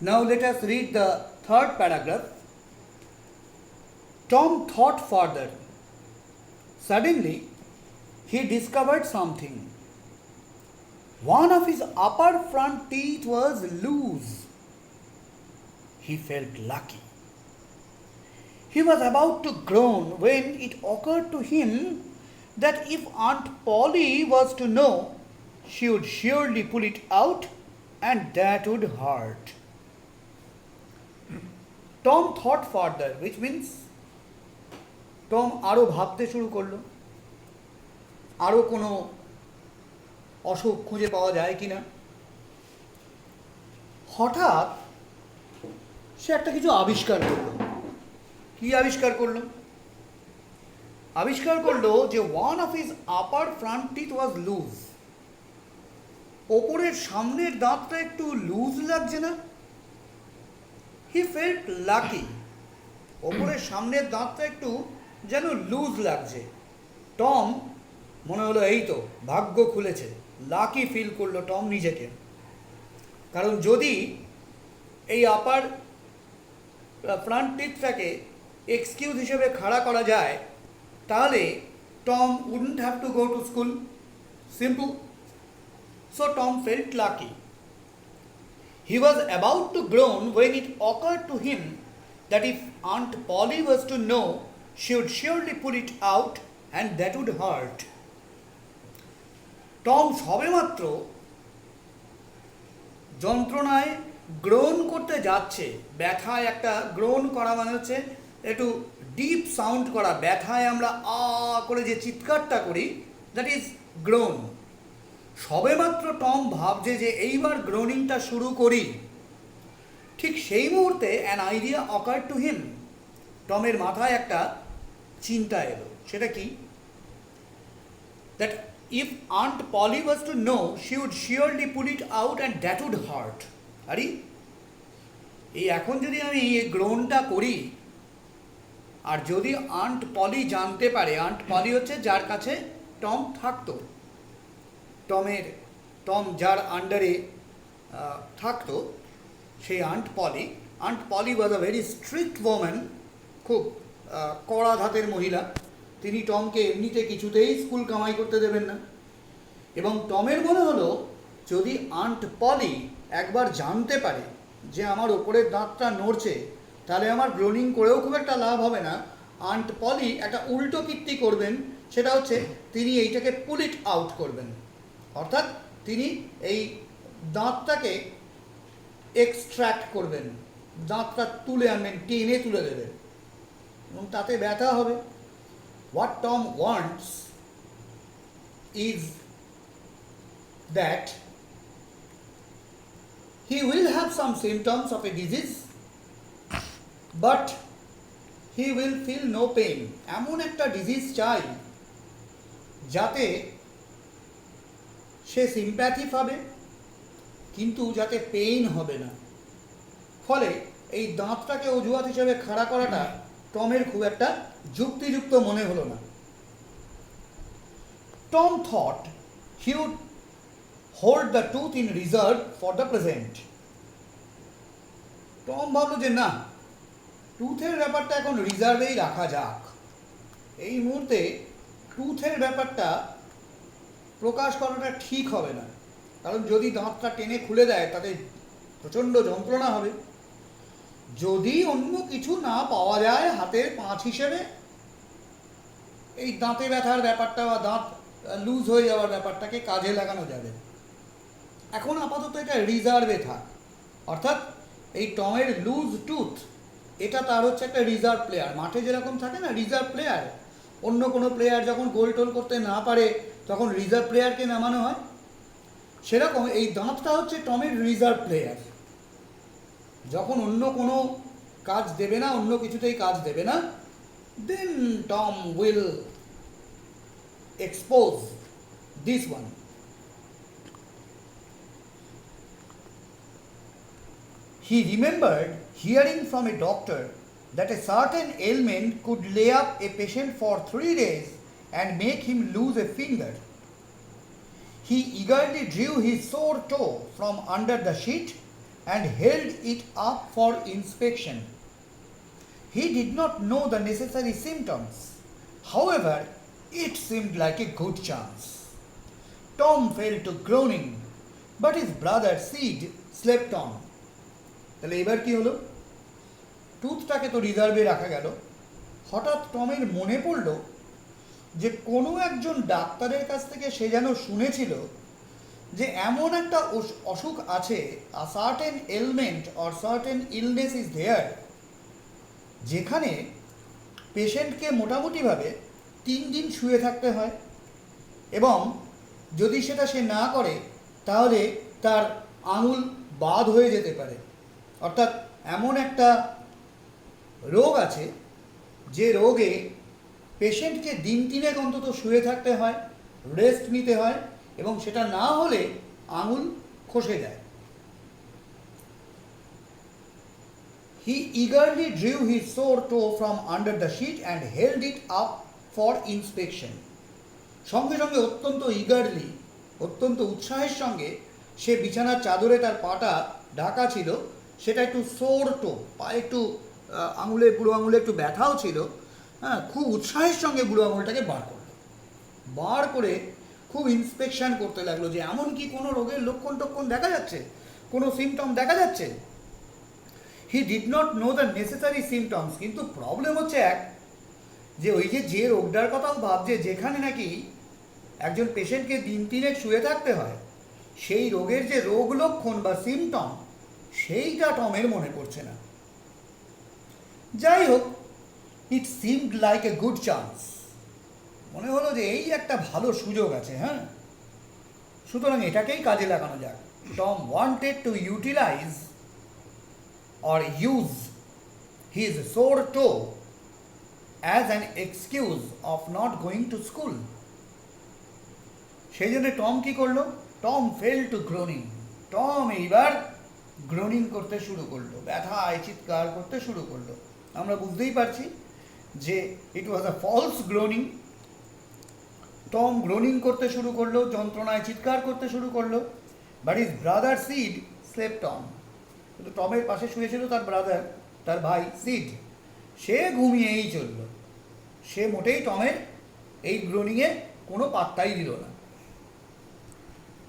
Now let us read the third paragraph. Tom thought further. Suddenly, he discovered something. One of his upper front teeth was loose. He felt lucky. He was about to groan when it occurred to him that if Aunt Polly was to know, she would surely pull it out and that would hurt. Tom thought further, which means Tom আরও ভাবতে শুরু করলো আরও কোনো অসুখ খুঁজে পাওয়া যায় কি না। হঠাৎ সে একটা কিছু আবিষ্কার করলো। কি আবিষ্কার করলো? আবিষ্কার করলো যে one of his upper front teeth was loose. ওপরের সামনের দাঁতটা একটু লুজ লাগছে না? He felt lucky. ওপরের সামনের দাঁতটা একটু যেন লুজ লাগছে। টম মনে হলো এই তো ভাগ্য খুলেছে, লাকি ফিল করলো টম নিজেকে। কারণ যদি এই আপার ফ্রন্ট টিথটাকে এক্সকিউজ হিসেবে খাড়া করা যায় তাহলে Tom wouldn't have to go to school. Simple. So Tom felt lucky. He was about to groan when it occurred to him that if Aunt Polly was to know, she would surely pull it out and that would hurt. Tom সবেমাত্র যন্ত্রণায় grown করতে যাচ্ছে। ব্যথায় একটা grown করা মানে হচ্ছে একটু ডিপ সাউন্ড করা। ব্যথায় আমরা আ করে যে চিৎকারটা করি, দ্যাট ইজ গ্রোন। সবেমাত্র টম ভাবছে যে এইবার গ্রোনিংটা শুরু করি, ঠিক সেই মুহূর্তে an idea occur to him. টমের মাথায় একটা চিন্তা এলো। সেটা কি? That if aunt Polly was to know, she would surely pull it out and that would hurt. আরে এই এখন যদি আমি এই গ্রোনটা করি আর যদি আন্ট পলি জানতে পারে, আন্ট পলি হচ্ছে যার কাছে টম থাকতো, টম যার আন্ডারে থাকতো সেই aunt Polly was a very strict woman. খুব কড়া ধাতের মহিলা। তিনি টমকে এমনিতে কিছুতেই স্কুল কামাই করতে দেবেন না। এবং টমের মনে হলো যদি আন্ট পলি একবার জানতে পারে যে আমার ওপরের দাঁতটা নড়ছে তাহলে আমার গ্রোনিং করেও খুব একটা লাভ হবে না। আন্ট পলি একটা উল্টো কীর্তি করবেন, সেটা হচ্ছে তিনি এইটাকে পুল ইট আউট করবেন। অর্থাৎ তিনি এই দাঁতটাকে এক্সট্র্যাক্ট করবেন, দাঁতটা তুলে আনবেন, টেনে তুলে দেবেন এবং তাতে ব্যথা হবে। What Tom wants is that he will have some symptoms of a disease but he will feel no pain. এমন একটা ডিজিজ চাই যাতে সে সিম্প্যাথি পাবে কিন্তু যাতে পেইন হবে না। ফলে এই দাঁতটাকে অজুহাত হিসেবে খাড়া করাটা টমের খুব একটা যুক্তিযুক্ত মনে হলো না। Tom thought he would hold the tooth in reserve for the present. Tom ভাবলো যে না, টুথের ব্যাপারটা এখন রিজার্ভেই রাখা যাক। এই মুহূর্তে টুথের ব্যাপারটা প্রকাশ করাটা ঠিক হবে না, কারণ যদি দাঁতটা টেনে খুলে দেয় তাতে প্রচণ্ড যন্ত্রণা হবে। যদি অন্য কিছু না পাওয়া যায় হাতের পাঁচ হিসেবে, এই দাঁতে ব্যথার ব্যাপারটা বা দাঁত লুজ হয়ে যাওয়ার ব্যাপারটাকে কাজে লাগানো যাবে। এখন আপাতত এটা রিজার্ভে থাক। অর্থাৎ এই টমের লুজ টুথ এটা তার হচ্ছে একটা রিজার্ভ প্লেয়ার। মাঠে যেরকম থাকে না রিজার্ভ প্লেয়ার, অন্য কোনো প্লেয়ার যখন গোল টোল করতে না পারে তখন রিজার্ভ প্লেয়ারকে নামানো হয়, সেরকম এই দাঁতটা হচ্ছে টমের রিজার্ভ প্লেয়ার। যখন অন্য কোনো কাজ দেবে না, অন্য কিছুতেই কাজ দেবে না, then Tom will expose this one. He remembered hearing from a doctor that a certain ailment could lay up a patient for 3 days and make him lose a finger. He eagerly drew his sore toe from under the sheet and held it up for inspection. He did not know the necessary symptoms. However, it seemed like a good chance. Tom fell to groaning, but his brother Sid slept on. তাহলে এবার কি হলো? টুথটাকে তো রিজার্ভে রাখা গেল। হঠাৎ টমের মনে পড়ল যে কোনো একজন ডাক্তারের কাছ থেকে সে যেন শুনেছিল যে এমন একটা অসুখ আছে, a certain ailment or certain illness is there, যেখানে পেশেন্টকে মোটামুটিভাবে 3 দিন শুয়ে থাকতে হয় এবং যদি সেটা সে না করে তাহলে তার আঙুল বাদ হয়ে যেতে পারে। অর্থাৎ এমন একটা রোগ আছে যে রোগে পেশেন্টকে দিন 3 অন্তত শুয়ে থাকতে হয়, রেস্ট নিতে হয় এবং সেটা না হলে আঙুল খসে যায়। He eagerly drew his sore toe from under the sheet and held it up for inspection. সঙ্গে সঙ্গে অত্যন্ত উৎসাহের সঙ্গে সে বিছানার চাদরে তার পাটা ঢাকা ছিল, সেটা একটু সোর টো, পায়ে একটু বুড়ো আঙুলে একটু ব্যথাও ছিল। হ্যাঁ, খুব উৎসাহের সঙ্গে বুড়ো আঙুলটাকে বার করে খুব ইন্সপেকশন করতে লাগলো যে এমন কি কোনো রোগের লক্ষণ দেখা যাচ্ছে, কোনো সিমটম দেখা যাচ্ছে। He did not know the necessary symptoms, কিন্তু প্রবলেম হচ্ছে যে ওই যে রোগটার কথাও ভাবছে, যেখানে নাকি একজন পেশেন্টকে দিন 3 শুয়ে থাকতে হয়, সেই রোগের যে রোগ লক্ষণ বা সিমটম সেইটা টমের মনে পড়ছে না। যাই হোক, ইট seemed like a good chance, মনে হলো যে এই একটা ভালো সুযোগ আছে। হ্যাঁ, সুতরাং এটাকেই কাজে লাগানো যাক। Tom wanted to utilise or use his sore toe as an excuse of not going to school. সেই জন্য টম কি করলো? Tom fail to Groening. Tom এইবার গ্রোনিং করতে শুরু করলো, ব্যথায় চিৎকার করতে শুরু করলো। আমরা বুঝতেই পারছি যে ইট ওয়াজ আ ফলস গ্রোনিং। টম গ্রোনিং করতে শুরু করলো, যন্ত্রণায় চিৎকার করতে শুরু করলো। But his brother seed slept on. কিন্তু টমের পাশে শুয়েছিল তার ভাই সিড, সে ঘুমিয়েই চলল। সে মোটেই টমের এই গ্রোনিংয়ে কোনো পাত্তাই দিল না।